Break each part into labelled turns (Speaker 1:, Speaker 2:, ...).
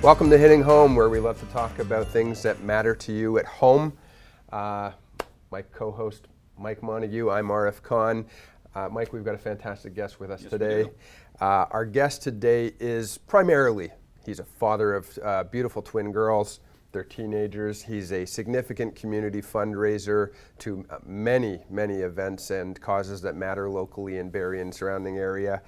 Speaker 1: Welcome to Hitting Home, where we love to talk about things that matter to you at home. My co-host, Mike Montague, I'm RF Khan. Mike, we've got a fantastic guest with us today. Our guest today is primarily, he's a father of beautiful twin girls. They're teenagers. He's a significant community fundraiser to many, many events and causes that matter locally in Barrie and surrounding area.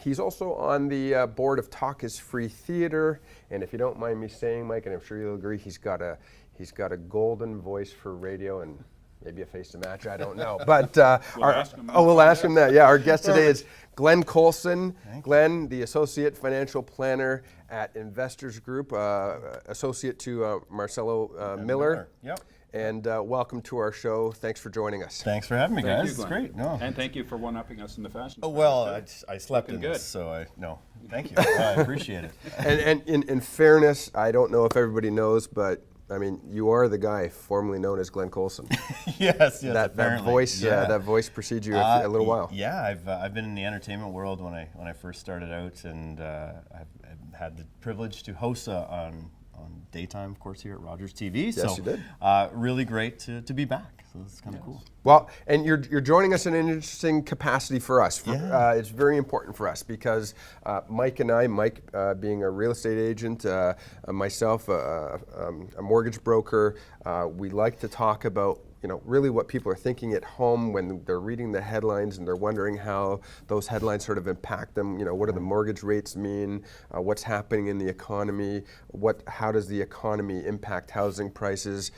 Speaker 1: He's also on the board of Talk is Free Theatre, and if you don't mind me saying, Mike, and I'm sure you'll agree, he's got a golden voice for radio and maybe a face to match. I don't know, but we'll ask him that. Yeah, our guest today is Glenn Colson. Glenn, the associate financial planner at Investors Group, associate to Marcelo Miller.
Speaker 2: Yep.
Speaker 1: And welcome to our show. Thanks for joining us.
Speaker 2: Thanks for having me,
Speaker 3: Thank
Speaker 2: guys.
Speaker 3: you,
Speaker 2: It's
Speaker 3: Glenn.
Speaker 2: great. No.
Speaker 3: And thank you for one-upping us in the fashion.
Speaker 2: Oh, well,
Speaker 3: department,
Speaker 2: I slept in
Speaker 3: Looking
Speaker 2: this,
Speaker 3: good.
Speaker 2: so thank you. I appreciate it.
Speaker 1: And in fairness, I don't know if everybody knows, but I mean, you are the guy formerly known as Glenn Colson.
Speaker 2: yes,
Speaker 1: that
Speaker 2: apparently.
Speaker 1: voice precedes you a little while.
Speaker 2: Yeah, I've been in the entertainment world when I first started out, and I've had the privilege to host on daytime, of course, here at Rogers TV.
Speaker 1: Yes,
Speaker 2: so,
Speaker 1: you did.
Speaker 2: Really great to be back. So it's kind of cool.
Speaker 1: Well, and you're joining us in an interesting capacity for us.
Speaker 2: Yeah.
Speaker 1: It's very important for us because Mike and I, Mike being a real estate agent, myself a mortgage broker, we like to talk about really what people are thinking at home when they're reading the headlines and they're wondering how those headlines sort of impact them. What do the mortgage rates mean? What's happening in the economy? How does the economy impact housing prices?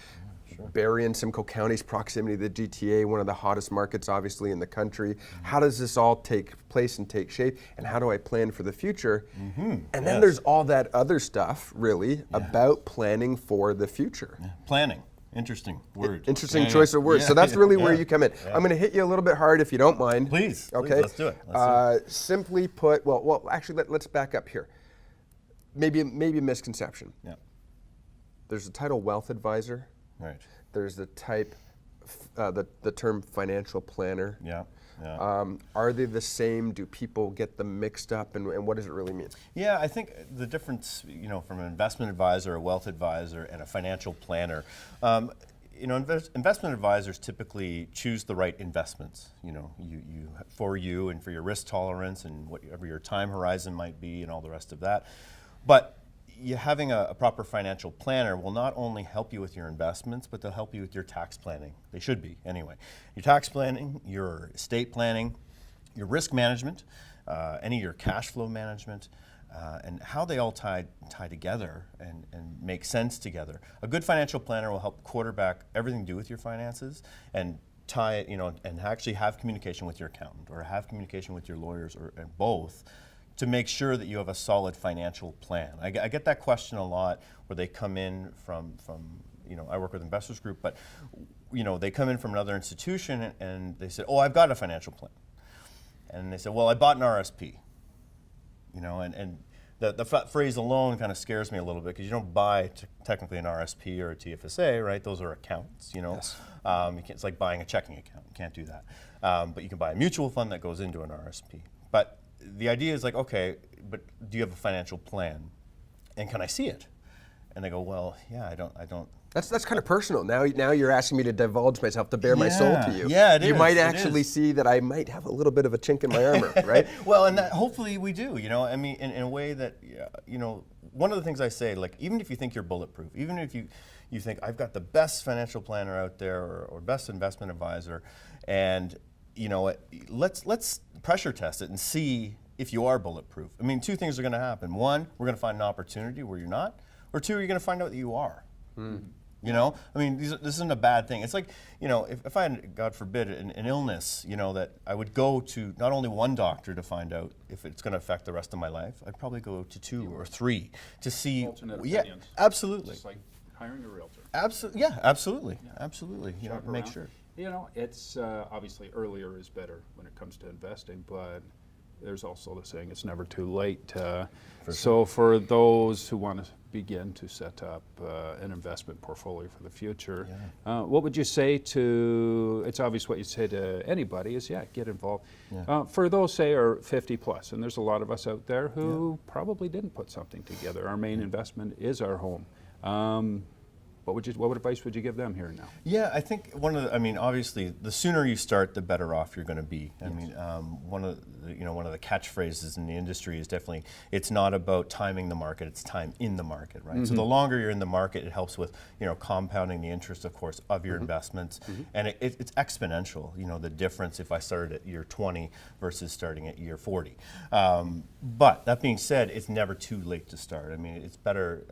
Speaker 1: Barrie and Simcoe County's proximity to the GTA, one of the hottest markets obviously in the country. How does this all take place and take shape, and how do I plan for the future? And then there's all that other stuff really about planning for the future.
Speaker 2: Yeah. Planning. Interesting word.
Speaker 1: Interesting choice of words. So that's really where you come in. I'm going to hit you a little bit hard if you don't mind.
Speaker 2: Please.
Speaker 1: Okay.
Speaker 2: Let's do it.
Speaker 1: Simply put, well, actually, let's back up here. Maybe a misconception.
Speaker 2: Yeah.
Speaker 1: There's the title wealth advisor.
Speaker 2: Right.
Speaker 1: There's the type, the term financial planner.
Speaker 2: Yeah.
Speaker 1: Are they the same? Do people get them mixed up? And what does it really mean?
Speaker 2: Yeah, I think the difference, from an investment advisor, a wealth advisor, and a financial planner, investment advisors typically choose the right investments, for you and for your risk tolerance and whatever your time horizon might be and all the rest of that. But having a proper financial planner will not only help you with your investments, but they'll help you with your tax planning. They should be, anyway. Your tax planning, your estate planning, your risk management, any of your cash flow management, and how they all tie together and make sense together. A good financial planner will help quarterback everything to do with your finances and tie it, and actually have communication with your accountant or have communication with your lawyers and both, to make sure that you have a solid financial plan. I get that question a lot where they come in from I work with Investors Group, but they come in from another institution and they say, oh, I've got a financial plan. And they say, well, I bought an RSP. And the phrase alone kind of scares me a little bit because you don't buy technically an RSP or a TFSA, right? Those are accounts,
Speaker 1: Yes.
Speaker 2: It's like buying a checking account. You can't do that. But you can buy a mutual fund that goes into an RSP. But the idea is like, okay, but do you have a financial plan? And can I see it? And they go, well, yeah, I don't.
Speaker 1: That's kind of personal. Now you're asking me to divulge myself, to bare my soul to you.
Speaker 2: Yeah, it
Speaker 1: you
Speaker 2: is,
Speaker 1: might
Speaker 2: it
Speaker 1: actually
Speaker 2: is.
Speaker 1: see that I might have a little bit of a chink in my armor, right?
Speaker 2: Well, and that, hopefully we do, I mean, in a way that, one of the things I say, like, even if you think you're bulletproof, even if you think I've got the best financial planner out there or best investment advisor, and let's pressure test it and see if you are bulletproof. I mean, two things are going to happen. One, we're going to find an opportunity where you're not, or two, you're going to find out that you are. I mean, this isn't a bad thing. It's like, if I had, God forbid, an illness, that I would go to not only one doctor to find out if it's going to affect the rest of my life, I'd probably go to two or three to see.
Speaker 3: Alternate
Speaker 2: Yeah,
Speaker 3: opinions.
Speaker 2: absolutely.
Speaker 3: Just like hiring a realtor.
Speaker 2: Absolutely. Yeah, absolutely. Absolutely.
Speaker 3: Shop
Speaker 2: Make
Speaker 3: around.
Speaker 2: sure.
Speaker 3: It's obviously earlier is better when it comes to investing, but there's also the saying, it's never too late. So for those who want to begin to set up an investment portfolio for the future, what would you say to, it's obvious what you say to anybody is, get involved. For those, say, are 50 plus, and there's a lot of us out there who probably didn't put something together. Our main investment is our home. What advice would you give them here now?
Speaker 2: Yeah, I think obviously, the sooner you start, the better off you're going to be. I mean, one of the catchphrases in the industry is definitely, it's not about timing the market, it's time in the market, right? So the longer you're in the market, it helps with, compounding the interest, of course, of your investments, and it's exponential. The difference if I started at year 20 versus starting at year 40. But that being said, it's never too late to start. I mean, it's better.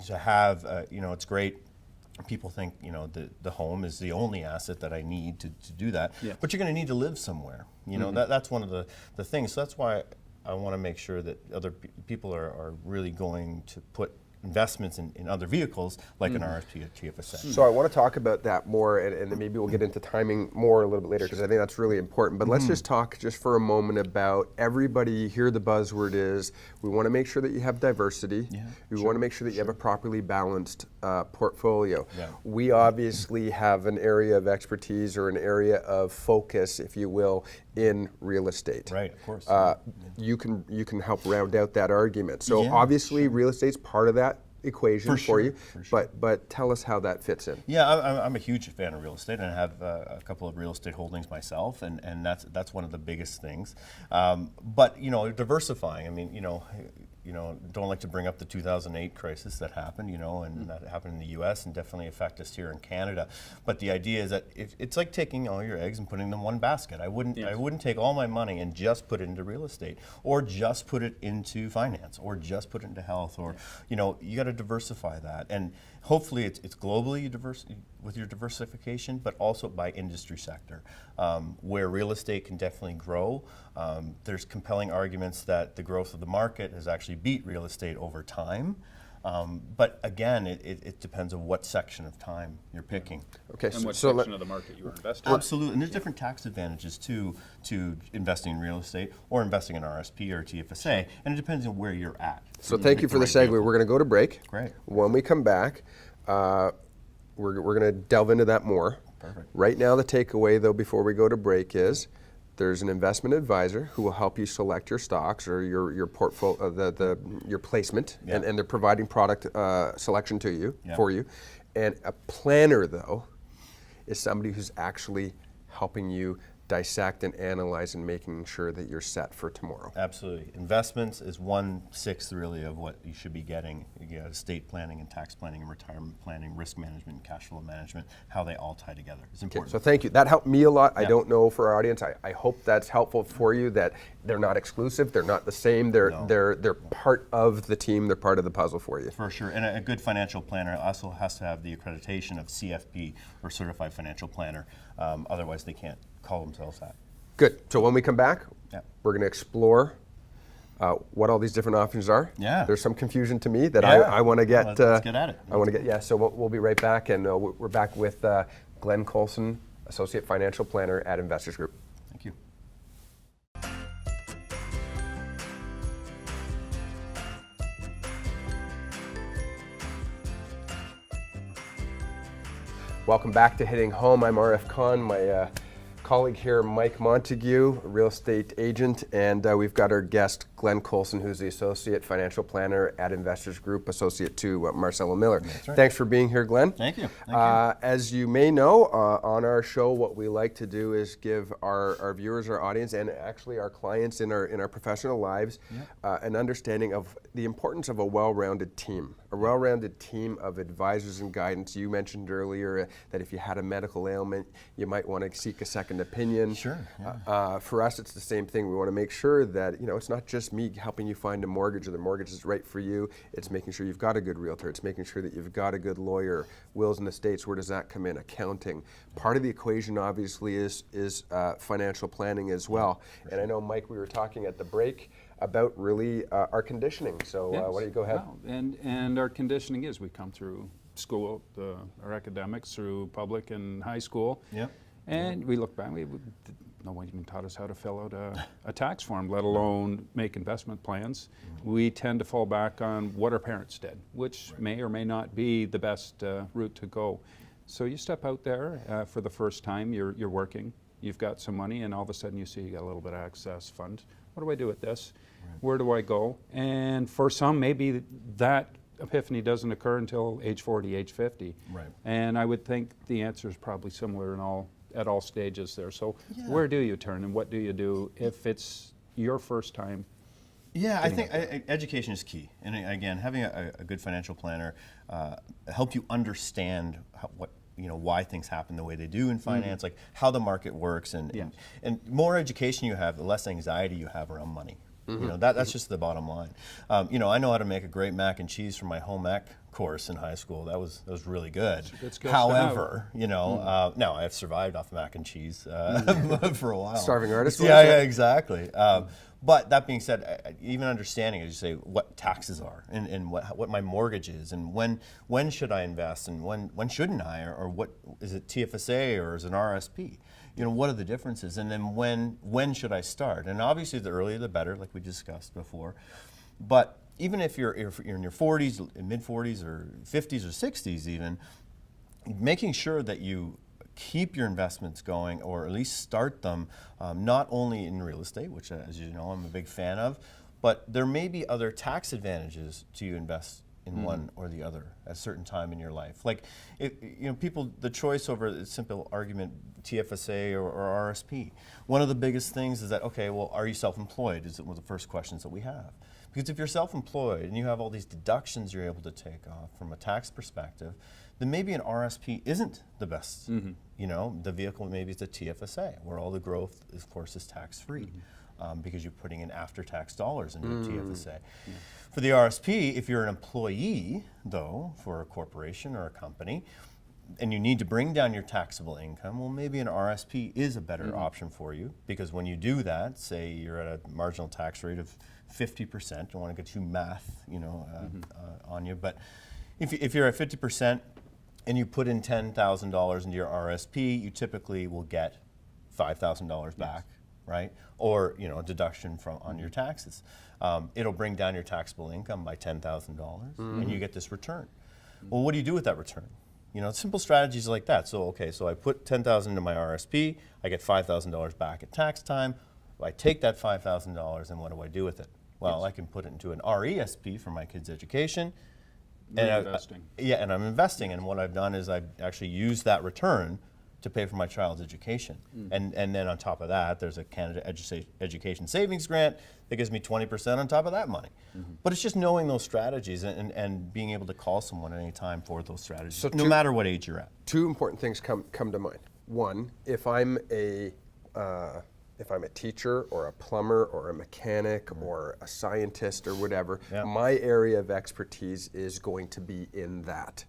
Speaker 2: To have, it's great. People think, the home is the only asset that I need to do that. Yeah. But you're going to need to live somewhere. That's one of the things. So that's why I want to make sure that other people are really going to put investments in other vehicles like an RSP or TFSA.
Speaker 1: So I want to talk about that more, and then maybe we'll get into timing more a little bit later, because I think that's really important. But let's just talk just for a moment about everybody. You hear the buzzword is, we want to make sure that you have diversity. We want to make sure that you have a properly balanced portfolio. We obviously have an area of expertise or an area of focus, if you will, in real estate.
Speaker 2: Right, of course.
Speaker 1: You can help round out that argument. So obviously real estate's part of that equation for you, but tell us how that fits in.
Speaker 2: Yeah, I'm a huge fan of real estate, and I have a couple of real estate holdings myself, and that's one of the biggest things. But diversifying. I mean, don't like to bring up the 2008 crisis that happened, and that happened in the U.S. and definitely affect us here in Canada. But the idea is that it's like taking all your eggs and putting them in one basket. I wouldn't take all my money and just put it into real estate, or just put it into finance, or just put it into health, or you got to diversify that. And hopefully it's globally diverse with your diversification, but also by industry sector, where real estate can definitely grow. There's compelling arguments that the growth of the market has actually beat real estate over time. But again, it depends on what section of time you're picking.
Speaker 3: Okay, and what section of the market you are investing in.
Speaker 2: Absolutely, and there's different tax advantages to investing in real estate or investing in RSP or TFSA, and it depends on where you're at.
Speaker 1: So thank you for the segue. We're going to go to break.
Speaker 2: Great.
Speaker 1: When we come back, we're going to delve into that more.
Speaker 2: Perfect.
Speaker 1: Right now, the takeaway, though, before we go to break is there's an investment advisor who will help you select your stocks or your portfolio, your placement, and they're providing product selection to you for you. And a planner, though, is somebody who's actually helping you dissect and analyze and making sure that you're set for tomorrow.
Speaker 2: Absolutely. Investments is 1/6 really of what you should be getting. You got estate planning and tax planning and retirement planning, risk management and cash flow management, how they all tie together. It's important.
Speaker 1: So thank you. That helped me a lot. I don't know for our audience. I hope that's helpful for you, that they're not exclusive, they're not the same, they're part of the team, they're part of the puzzle for you.
Speaker 2: For sure. And a good financial planner also has to have the accreditation of CFP or Certified Financial Planner. Otherwise they can't call themselves that.
Speaker 1: Good. So when we come back, we're going to explore what all these different options are.
Speaker 2: Yeah.
Speaker 1: There's some confusion to me that I want to get.
Speaker 2: Let's get at it.
Speaker 1: I want to get. So we'll be right back, and we're back with Glenn Coulson, Associate Financial Planner at Investors Group.
Speaker 2: Thank you.
Speaker 1: Welcome back to Hitting Home. I'm RF Khan. My colleague here, Mike Montague, a real estate agent, and we've got our guest, Glenn Coulson, who's the Associate Financial Planner at Investors Group, associate to Marcelo Miller.
Speaker 2: That's right.
Speaker 1: Thanks for being here, Glenn.
Speaker 2: Thank you.
Speaker 1: As you may know, on our show, what we like to do is give our viewers, our audience, and actually our clients in our professional lives an understanding of the importance of a well-rounded team. A well-rounded team of advisors and guidance. You mentioned earlier that if you had a medical ailment, you might want to seek a second opinion.
Speaker 2: Sure.
Speaker 1: For us, it's the same thing. We want to make sure that it's not just me helping you find a mortgage or the mortgage is right for you. It's making sure you've got a good realtor. It's making sure that you've got a good lawyer. Wills and estates, where does that come in? Accounting. Part of the equation, obviously, is financial planning as well. And I know, Mike, we were talking at the break about really our conditioning. So why don't you go ahead?
Speaker 3: Wow. And our conditioning is we come through school, our academics through public and high school.
Speaker 2: Yep.
Speaker 3: And we look back, no one even taught us how to fill out a tax form, let alone make investment plans. We tend to fall back on what our parents did, which may or may not be the best route to go. So you step out there for the first time, you're working, you've got some money, and all of a sudden you see you got a little bit of excess funds. What do I do with this? Where do I go? And for some, maybe that epiphany doesn't occur until age 40, age 50.
Speaker 2: Right.
Speaker 3: And I would think the answer is probably similar at all stages there. So where do you turn and what do you do if it's your first time?
Speaker 2: Yeah, I think education is key. And again, having a good financial planner help you understand why things happen the way they do in finance, like how the market works, and more education you have, the less anxiety you have around money. That's just the bottom line. I know how to make a great mac and cheese from my home ec course in high school. That was really good. However, now I've survived off mac and cheese for a while.
Speaker 1: Starving artist.
Speaker 2: Yeah, exactly. But that being said, even understanding, as you say, what taxes are and what my mortgage is, and when should I invest, and when shouldn't I, or what is it, TFSA or is it an RSP? What are the differences, and then when should I start? And obviously, the earlier the better, like we discussed before. But even if you're in your 40s, mid 40s, or 50s or 60s, even making sure that you keep your investments going, or at least start them, not only in real estate, which, as you know, I'm a big fan of, but there may be other tax advantages to you invest in one or the other at a certain time in your life. Like, people, the choice over a simple argument, TFSA or RSP. One of the biggest things is that, okay, well, are you self-employed? Is one of the first questions that we have. Because if you're self-employed and you have all these deductions you're able to take off from a tax perspective, then maybe an RSP isn't the best. The vehicle, maybe it's a TFSA, where all the growth, of course, is tax-free. Because you're putting in after-tax dollars into a TFSA. For the RSP, if you're an employee, though, for a corporation or a company, and you need to bring down your taxable income, well, maybe an RSP is a better option for you, because when you do that, say you're at a marginal tax rate of 50%, don't want to get too math, on you, but if you're at 50% and you put in $10,000 into your RSP, you typically will get $5,000 back. Right, or a deduction on your taxes. It'll bring down your taxable income by $10,000, and you get this return. Well, what do you do with that return? Simple strategies like that. So I put $10,000 into my RSP, I get $5,000 back at tax time. I take that $5,000, and what do I do with it? Well, I can put it into an RESP for my kids' education. And I'm investing. And what I've done is I've actually used that return to pay for my child's education. And then on top of that, there's a Canada Education Savings Grant that gives me 20% on top of that money. But it's just knowing those strategies and being able to call someone at any time for those strategies, so no matter what age you're at.
Speaker 1: Two important things come to mind. One, if I'm a teacher or a plumber or a mechanic or a scientist or whatever, my area of expertise is going to be in that.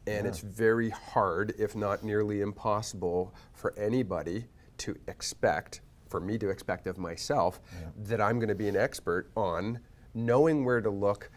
Speaker 1: And it's very hard, if not nearly impossible, for anybody to expect, for me to expect of myself, that I'm going to be an expert on knowing where to look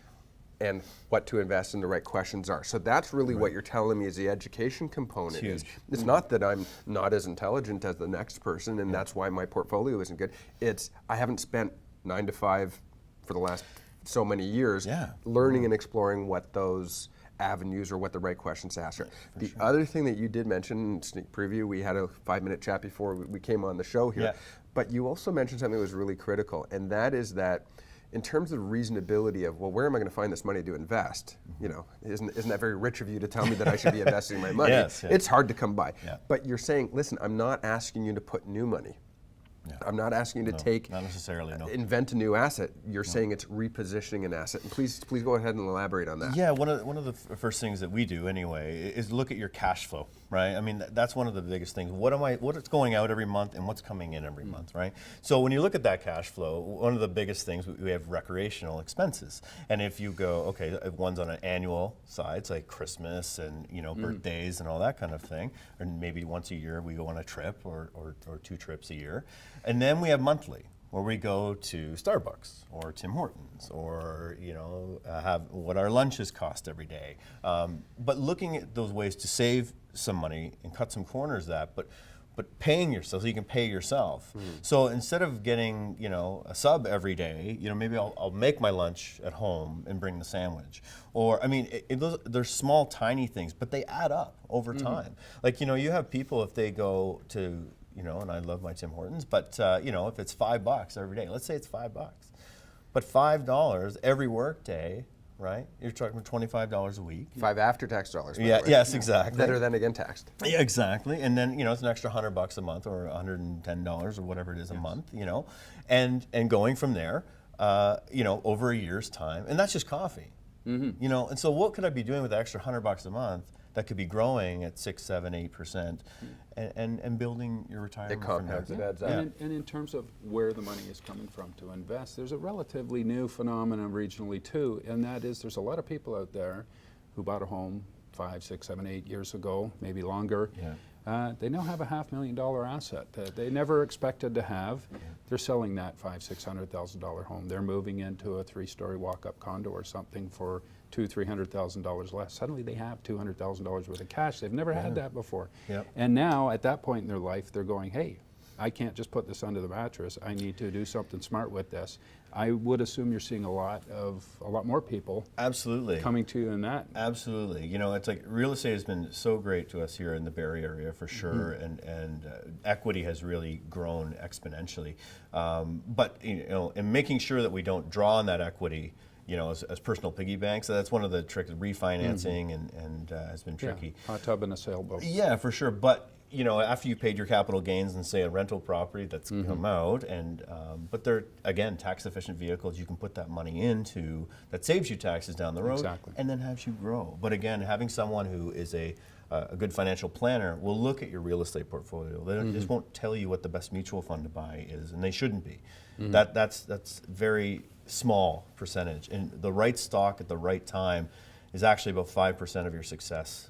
Speaker 1: and what to invest in, the right questions are. So that's really what you're telling me is the education component is. It's not that I'm not as intelligent as the next person and that's why my portfolio isn't good. It's I haven't spent 9 to 5 for the last so many years learning and exploring what those avenues or what the right questions to ask are. The other thing that you did mention, sneak preview, we had a 5-minute chat before we came on the show here, but you also mentioned something that was really critical, and that is that in terms of reasonability of, well, where am I going to find this money to invest? Isn't that very rich of you to tell me that I should be investing my money? It's hard to come by. But you're saying, listen, I'm not asking you to put new money. I'm not asking you to
Speaker 2: not necessarily,
Speaker 1: invent a new asset. You're saying it's repositioning an asset. And please go ahead and elaborate on that.
Speaker 2: Yeah, one of the first things that we do anyway is look at your cash flow, right? I mean, that's one of the biggest things. What's going out every month and what's coming in every month, right? So when you look at that cash flow, one of the biggest things, we have recreational expenses. And if you go, okay, if one's on an annual side, it's like Christmas and birthdays and all that kind of thing, or maybe once a year we go on a trip or 2 trips a year. And then we have monthly, where we go to Starbucks or Tim Hortons, or have what our lunches cost every day. But looking at those ways to save some money and cut some corners of that, but but paying yourself so you can pay yourself. So instead of getting, you know, a sub every day, you know, maybe I'll make my lunch at home and bring the sandwich. Or, I mean, they're small, tiny things, but they add up over time. Like, you know, you have people, if they go to, you know, and I love my Tim Hortons, but, you know, if it's $5 every day, let's say it's $5, but $5 every work day, right? You're talking about $25 a week.
Speaker 1: 5 after-tax dollars. by
Speaker 2: Yeah,
Speaker 1: the way.
Speaker 2: yes, exactly.
Speaker 1: That are then again taxed.
Speaker 2: Yeah, exactly. And then, you know, it's an extra $100 a month or $110 or whatever it is a month, you know, and going from there, you know, over a year's time, and that's just coffee, you know. And so, what could I be doing with the extra $100 a month that could be growing at 6, 7, 8%, and building your retirement?
Speaker 1: It compounds, it adds up.
Speaker 3: And in terms of where the money is coming from to invest, there's a relatively new phenomenon regionally too, and that is there's a lot of people out there who bought a home 5, 6, 7, 8 years ago, maybe longer. They now have a $500,000 asset that they never expected to have. They're selling that $500,000, $600,000 home. They're moving into a 3-story walk-up condo or something for $200,000, $300,000 less. Suddenly they have $200,000 worth of cash. They've never had that before. And now at that point in their life, they're going, hey, I can't just put this under the mattress. I need to do something smart with this. I would assume you're seeing a lot more people
Speaker 2: Absolutely.
Speaker 3: coming to you in that.
Speaker 2: Absolutely. You know, it's like real estate has been so great to us here in the Barrie area for sure, and equity has really grown exponentially. But, you know, in making sure that we don't draw on that equity, you know, as personal piggy banks, that's one of the tricks. Refinancing and has been tricky.
Speaker 3: Hot tub and a sailboat.
Speaker 2: Yeah, for sure. But, you know, after you paid your capital gains and say a rental property that's come out, and but they're, again, tax efficient vehicles you can put that money into that saves you taxes down the road and then helps you grow. But again, having someone who is a good financial planner will look at your real estate portfolio. They just won't tell you what the best mutual fund to buy is, and they shouldn't be. That's very small percentage, and the right stock at the right time is actually about 5% of your success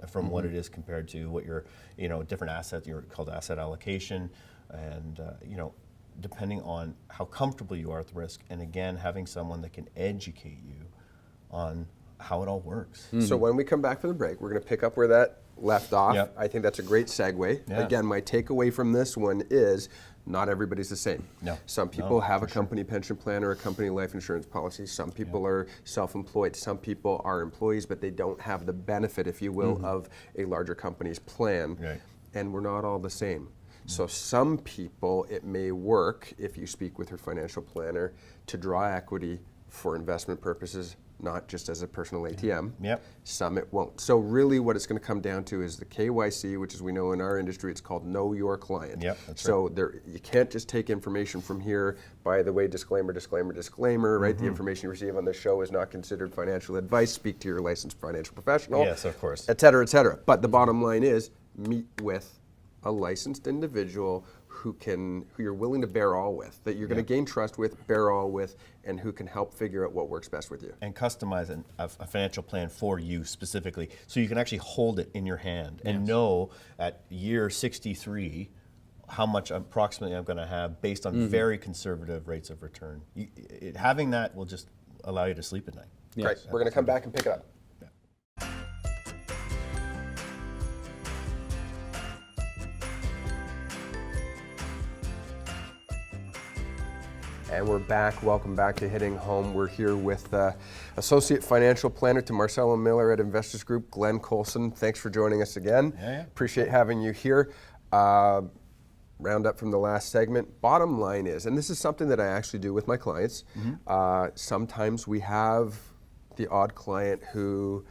Speaker 2: from what it is compared to what your, you know, different assets, you're called asset allocation, and you know, depending on how comfortable you are with risk, and again, having someone that can educate you on how it all works.
Speaker 1: So when we come back from the break, we're going to pick up where that left off.
Speaker 2: Yep.
Speaker 1: I think that's a great segue.
Speaker 2: Yeah.
Speaker 1: Again, my takeaway from this one is not everybody's the same.
Speaker 2: No.
Speaker 1: Some people have a company pension plan or a company life insurance policy. Some people are self-employed. Some people are employees, but they don't have the benefit, if you will, of a larger company's plan.
Speaker 2: Right.
Speaker 1: And we're not all the same. So some people, it may work, if you speak with your financial planner, to draw equity for investment purposes, not just as a personal ATM.
Speaker 2: Yep.
Speaker 1: Some it won't. So really what it's going to come down to is the KYC, which as we know in our industry, it's called Know Your Client.
Speaker 2: Yep, that's
Speaker 1: so you can't just take information from here. By the way, disclaimer, disclaimer, disclaimer, right? The information you receive on the show is not considered financial advice. Speak to your licensed financial professional.
Speaker 2: Yes, of course.
Speaker 1: Et cetera, et cetera. But the bottom line is meet with a licensed individual who you're willing to bear all with, that you're going to gain trust with, bear all with, and who can help figure out what works best with you.
Speaker 2: And customize a financial plan for you specifically, so you can actually hold it in your hand and know at year 63 how much approximately I'm going to have based on very conservative rates of return. Having that will just allow you to sleep at night.
Speaker 3: Yes.
Speaker 1: Right, we're going to come back and pick it up. And we're back. Welcome back to Hitting Home. We're here with Associate Financial Planner to Marcella Miller at Investors Group, Glenn Colson. Thanks for joining us again.
Speaker 2: Yeah.
Speaker 1: Appreciate having you here. Round up from the last segment. Bottom line is, and this is something that I actually do with my clients, sometimes we have the odd client who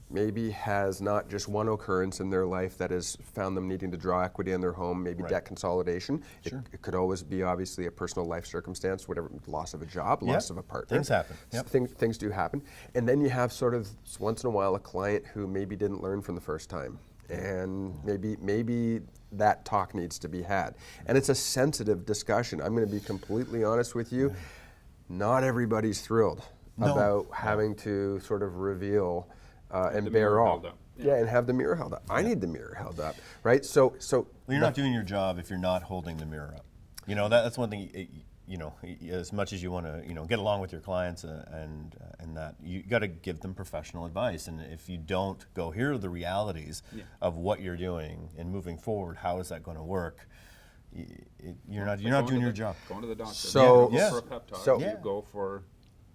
Speaker 1: maybe has not just one occurrence in their life that has found them needing to draw equity in their home, maybe debt consolidation.
Speaker 2: Sure.
Speaker 1: It could always be obviously a personal life circumstance, whatever, loss of a job, loss of a partner.
Speaker 2: Things happen. Yep.
Speaker 1: Things do happen. And then you have sort of once in a while a client who maybe didn't learn from the first time. And maybe that talk needs to be had. And it's a sensitive discussion. I'm going to be completely honest with you. Not everybody's thrilled about having to sort of reveal and bear all. Yeah, and have the mirror held up. I need the mirror held up, right? So
Speaker 2: Well, you're not doing your job if you're not holding the mirror up. You know, that's one thing. you know, as much as you want to, you know, get along with your clients and that, you got to give them professional advice. And if you don't go, here are the realities of what you're doing and moving forward, how is that going to work? You're not doing your job.
Speaker 3: Going to the doctor.
Speaker 1: So-
Speaker 3: you
Speaker 1: Yeah.
Speaker 3: go for a pep talk.
Speaker 1: So-
Speaker 3: You go for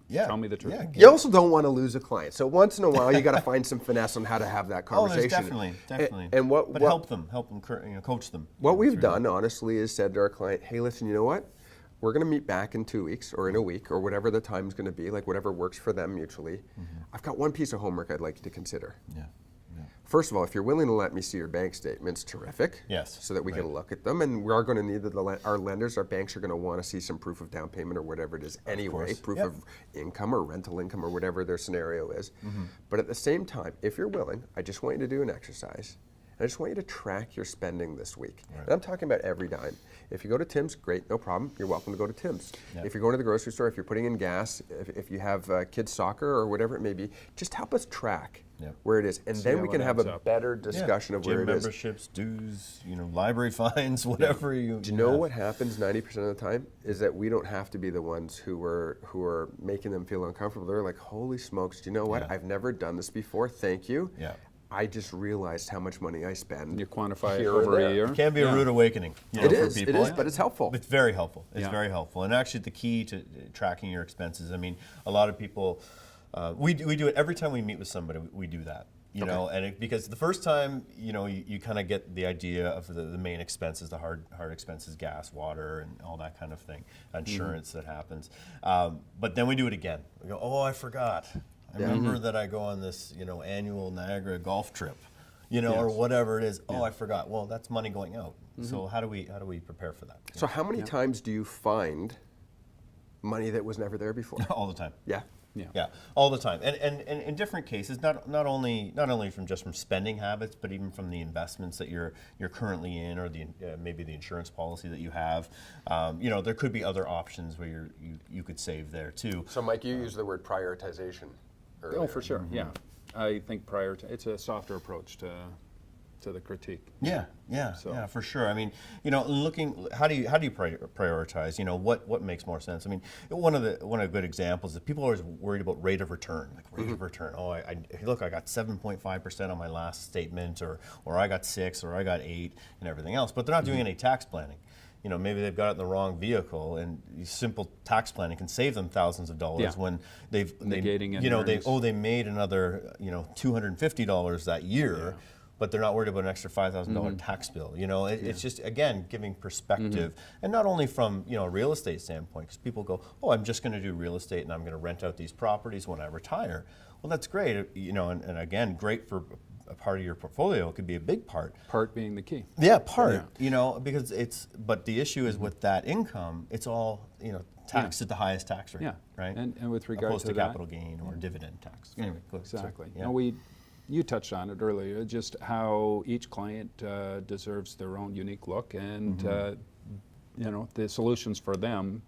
Speaker 2: Yeah.
Speaker 3: tell me the truth.
Speaker 2: Yeah.
Speaker 1: You also don't want to lose a client. So once in a while, you got to find some finesse on how to have that
Speaker 2: Oh,
Speaker 1: conversation.
Speaker 2: there's definitely.
Speaker 1: And what
Speaker 2: but help them, you know, coach them.
Speaker 1: What we've
Speaker 2: through
Speaker 1: done, honestly, is said to our client, hey, listen, you know what? We're going to meet back in 2 weeks or in a week or whatever the time's going to be, like whatever works for them mutually. I've got one piece of homework I'd like you to consider.
Speaker 2: that. Yeah.
Speaker 1: First of all, if you're willing to let me see your bank statements, terrific.
Speaker 2: Yes,
Speaker 1: So that we can
Speaker 2: right.
Speaker 1: look at them. And we are going to need our lenders, our banks are going to want to see some proof of down payment or whatever it is anyway,
Speaker 2: course.
Speaker 1: proof
Speaker 2: Yep.
Speaker 1: of income or rental income or whatever their scenario is.
Speaker 2: Mm-hmm.
Speaker 1: But at the same time, if you're willing, I just want you to do an exercise. And I just want you to track your spending this week.
Speaker 2: Right.
Speaker 1: And I'm talking about every dime. If you go to Tim's, great, no problem. You're welcome to go to Tim's.
Speaker 2: Yeah.
Speaker 1: If you're going to the grocery store, if you're putting in gas, if you have kids soccer or whatever it may be, just help us track
Speaker 2: Yeah.
Speaker 1: where it is. And
Speaker 3: See
Speaker 1: then
Speaker 3: how
Speaker 1: we
Speaker 3: it
Speaker 1: can have
Speaker 3: adds
Speaker 1: a
Speaker 3: up.
Speaker 1: better discussion of
Speaker 2: Gym
Speaker 1: where it is.
Speaker 2: memberships, dues, you know, library fines, whatever you.
Speaker 1: Do you know what happens 90% of the time is that we don't have to be the ones who are making them feel uncomfortable. They're like, holy smokes, do you know what?
Speaker 2: Yeah.
Speaker 1: I've never done this before. Thank you.
Speaker 2: Yeah.
Speaker 1: I just realized how much money I spend.
Speaker 3: You quantify it
Speaker 1: here or
Speaker 3: over a
Speaker 1: there.
Speaker 3: year.
Speaker 2: It can be a rude awakening. You know,
Speaker 1: It
Speaker 2: for
Speaker 1: is,
Speaker 2: people.
Speaker 1: but it's helpful.
Speaker 2: It's very helpful. It's
Speaker 3: Yeah.
Speaker 2: very helpful. And actually, the key to tracking your expenses. I mean, a lot of people, we do it every time we meet with somebody. We do that. You know, and because the first time, you know, you kind of get the idea of the main expenses, the hard expenses, gas, water, and all that kind of thing, insurance that happens. But then we do it again. We go, oh, I forgot. I remember that I go on this, you know, annual Niagara golf trip, you know, or whatever it is. Oh, I forgot. Well, that's money going out. So how do we prepare for that?
Speaker 1: So how many times do you find money that was never there before?
Speaker 2: All the time.
Speaker 1: Yeah.
Speaker 2: Yeah, all the time, and in different cases, not only from spending habits, but even from the investments that you're currently in, or the maybe the insurance policy that you have. You know, there could be other options where you could save there too.
Speaker 1: So Mike, you used the word prioritization earlier.
Speaker 3: Oh, for sure. Yeah, I think it's a softer approach to the critique.
Speaker 2: Yeah,
Speaker 3: So-
Speaker 2: yeah, for sure. I mean, you know, how do you prioritize? You know, what makes more sense? I mean, one of the good examples is people are always worried about rate of return, like rate of return. Oh, I look, I got 7.5% on my last statement, or I got 6, or I got 8, and everything else. But they're not doing any tax planning. You know, maybe they've got it in the wrong vehicle, and simple tax planning can save them thousands of dollars
Speaker 3: Yeah.
Speaker 2: when they've
Speaker 3: Negating
Speaker 2: you know,
Speaker 3: earnings.
Speaker 2: they made another, you know, $250 that year. But they're not worried about an extra $5,000 tax bill. You know, it's just, again, giving perspective, and not only from, you know, a real estate standpoint, because people go, oh, I'm just going to do real estate and I'm going to rent out these properties when I retire. Well, that's great, you know, and again, great for a part of your portfolio. It could be a big part.
Speaker 3: Part being the key.
Speaker 2: Yeah, part. You know, because but the issue is with that income, it's all, you know, taxed at the highest tax rate.
Speaker 3: Yeah.
Speaker 2: Right.
Speaker 3: And with regard
Speaker 2: opposed
Speaker 3: to
Speaker 2: to
Speaker 3: that-
Speaker 2: capital gain or dividend tax. Anyway, go ahead. Sorry.
Speaker 3: Exactly.
Speaker 2: Yeah.
Speaker 3: No, you touched on it earlier, just how each client deserves their own unique look, and you know, the solutions for them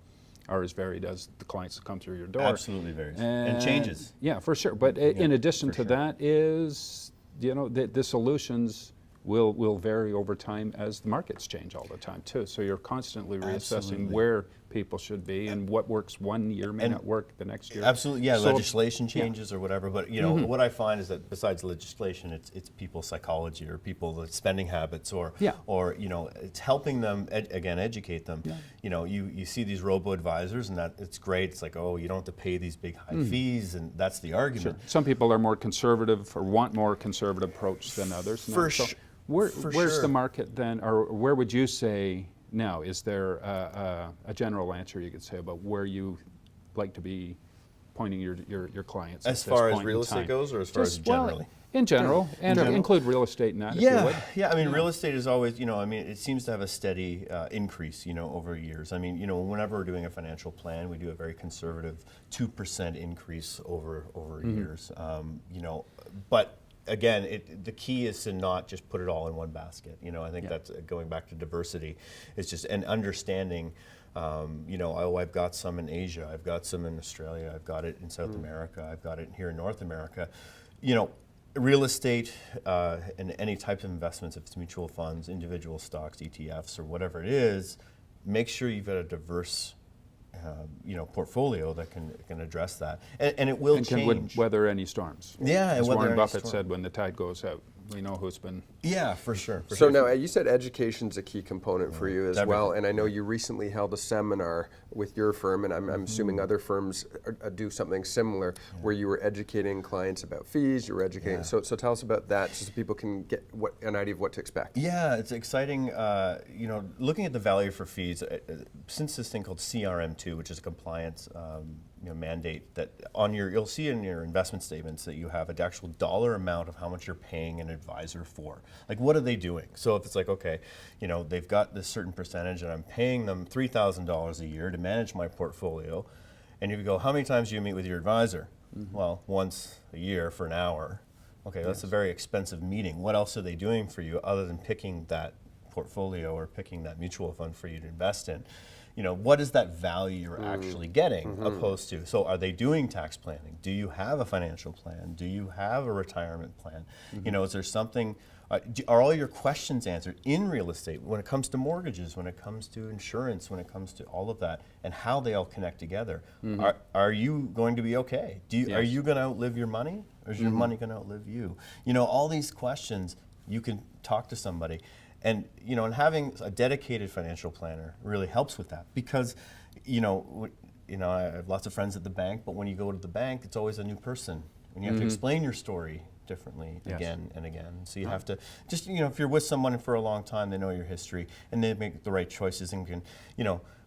Speaker 3: are as varied as the clients that come through your door.
Speaker 2: Absolutely varies. And changes.
Speaker 3: Yeah, for sure. But in addition
Speaker 2: for
Speaker 3: to
Speaker 2: sure.
Speaker 3: that is, you know, the solutions will vary over time as the markets change all the time too. So you're constantly reassessing
Speaker 2: Absolutely.
Speaker 3: where people should be, and what works one year may
Speaker 2: And
Speaker 3: not work the next year.
Speaker 2: Absolutely, yeah.
Speaker 3: So-
Speaker 2: Legislation changes or whatever, but you know what I find is that besides legislation, it's people's psychology or people's spending habits, or
Speaker 3: Yeah.
Speaker 2: or you know, it's helping them again educate them. You know, you see these robo advisors, and that it's great. It's like, oh, you don't have to pay these big high fees, and that's the argument.
Speaker 3: Some people are more conservative or want more conservative approach than others.
Speaker 2: For
Speaker 3: So
Speaker 2: sh-
Speaker 3: where's
Speaker 2: sure.
Speaker 3: the market then, or where would you say now? Is there a general answer you could say about where you like to be pointing your clients?
Speaker 2: As
Speaker 3: at this
Speaker 2: far as
Speaker 3: point in
Speaker 2: real estate
Speaker 3: time?
Speaker 2: goes, or as far as
Speaker 3: Well,
Speaker 2: generally?
Speaker 3: in general, and
Speaker 2: general.
Speaker 3: include real estate in that, if you would.
Speaker 2: Yeah. I mean, real estate is always, you know, I mean, it seems to have a steady increase, you know, over years. I mean, you know, whenever we're doing a financial plan, we do a very conservative 2% increase over years. You know, but again, the key is to not just put it all in one basket. You know, I think that's going back to diversity. It's just an understanding. You know, oh, I've got some in Asia, I've got some in Australia, I've got it in South America, I've got it here in North America. You know, real estate and any type of investments, if it's mutual funds, individual stocks, ETFs, or whatever it is, make sure you've got a diverse portfolio that can address that, and it will
Speaker 3: And can
Speaker 2: change.
Speaker 3: weather any storms.
Speaker 2: Yeah, and
Speaker 3: As
Speaker 2: weather
Speaker 3: Warren
Speaker 2: any
Speaker 3: Buffett
Speaker 2: storm.
Speaker 3: said, when the tide goes out, we know who's been.
Speaker 2: Yeah, for sure.
Speaker 1: So now you said education's a key component for you as
Speaker 2: Everything.
Speaker 1: well, and I know you recently held a seminar with your firm, and I'm assuming
Speaker 2: Mm-hmm.
Speaker 1: other firms do something similar, where you were educating clients about fees. You were educating.
Speaker 2: Yeah.
Speaker 1: So tell us about that, so people can get an idea of what to expect.
Speaker 2: Yeah, it's exciting. Looking at the value for fees, since this thing called CRM2, which is a compliance mandate, that you'll see in your investment statements that you have an actual dollar amount of how much you're paying an advisor for. Like, what are they doing? So if it's like, okay, they've got this certain percentage, and I'm paying them $3,000 a year to manage my portfolio, and you go, how many times do you meet with your advisor? Well, once a year for an hour. Okay, that's a very expensive meeting. What else are they doing for you other than picking that portfolio or picking that mutual fund for you to invest in? What is that value you're actually getting opposed to? So are they doing tax planning? Do you have a financial plan? Do you have a retirement plan? Is there something, are all your questions answered in real estate when it comes to mortgages, when it comes to insurance, when it comes to all of that, and how they all connect together? Are you going to be okay? Are you going to outlive your money, or is your money going to outlive you? all these questions, you can talk to somebody. And and having a dedicated financial planner really helps with that, because I have lots of friends at the bank, but when you go to the bank, it's always a new person, and you have to explain your story differently again and again. So you have to just if you're with someone for a long time, they know your history, and they make the right choices and can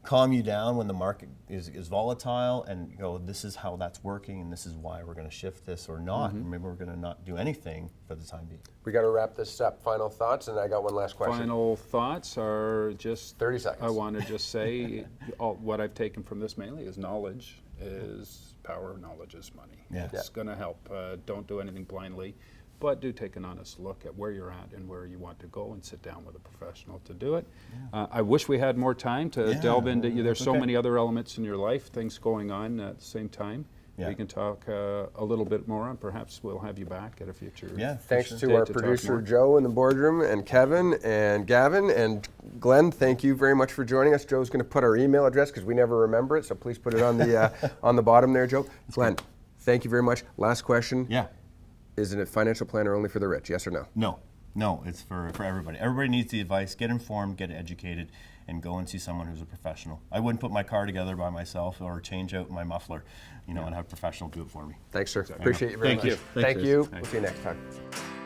Speaker 2: calm you down when the market is volatile, and go, this is how that's working, and this is why we're going to shift this or not. Or maybe we're going to not do anything for the time being.
Speaker 1: We got to wrap this up. Final thoughts, and I got one last question.
Speaker 3: Final thoughts are just
Speaker 1: 30 seconds.
Speaker 3: I want to just say what I've taken from this mainly is knowledge is power, knowledge is money.
Speaker 2: Yeah.
Speaker 3: It's going to help. Don't do anything blindly, but do take an honest look at where you're at and where you want to go, and sit down with a professional to do it. I wish we had more time to delve into. There's so many other elements in your life, things going on at the same time.
Speaker 2: Yeah.
Speaker 3: We can talk a little bit more, and perhaps we'll have you back at a future.
Speaker 2: Yeah.
Speaker 1: Thanks
Speaker 2: Sure.
Speaker 1: to
Speaker 3: Day
Speaker 1: our
Speaker 3: to talk
Speaker 1: producer
Speaker 3: more.
Speaker 1: Joe in the boardroom, and Kevin and Gavin and Glenn. Thank you very much for joining us. Joe's going to put our email address, because we never remember it, so please put it on the on the bottom there, Joe. Glenn, thank you very much. Last question.
Speaker 2: Yeah.
Speaker 1: Isn't it financial planner only for the rich? Yes or no?
Speaker 2: No, it's for everybody. Everybody needs the advice. Get informed, get educated, and go and see someone who's a professional. I wouldn't put my car together by myself or change out my muffler, and have a professional do it for me.
Speaker 1: Thanks, sir. Appreciate you very
Speaker 2: Thank
Speaker 1: much.
Speaker 2: you.
Speaker 1: Thank
Speaker 2: Thanks,
Speaker 1: you.
Speaker 3: Thanks.
Speaker 1: We'll see you next time.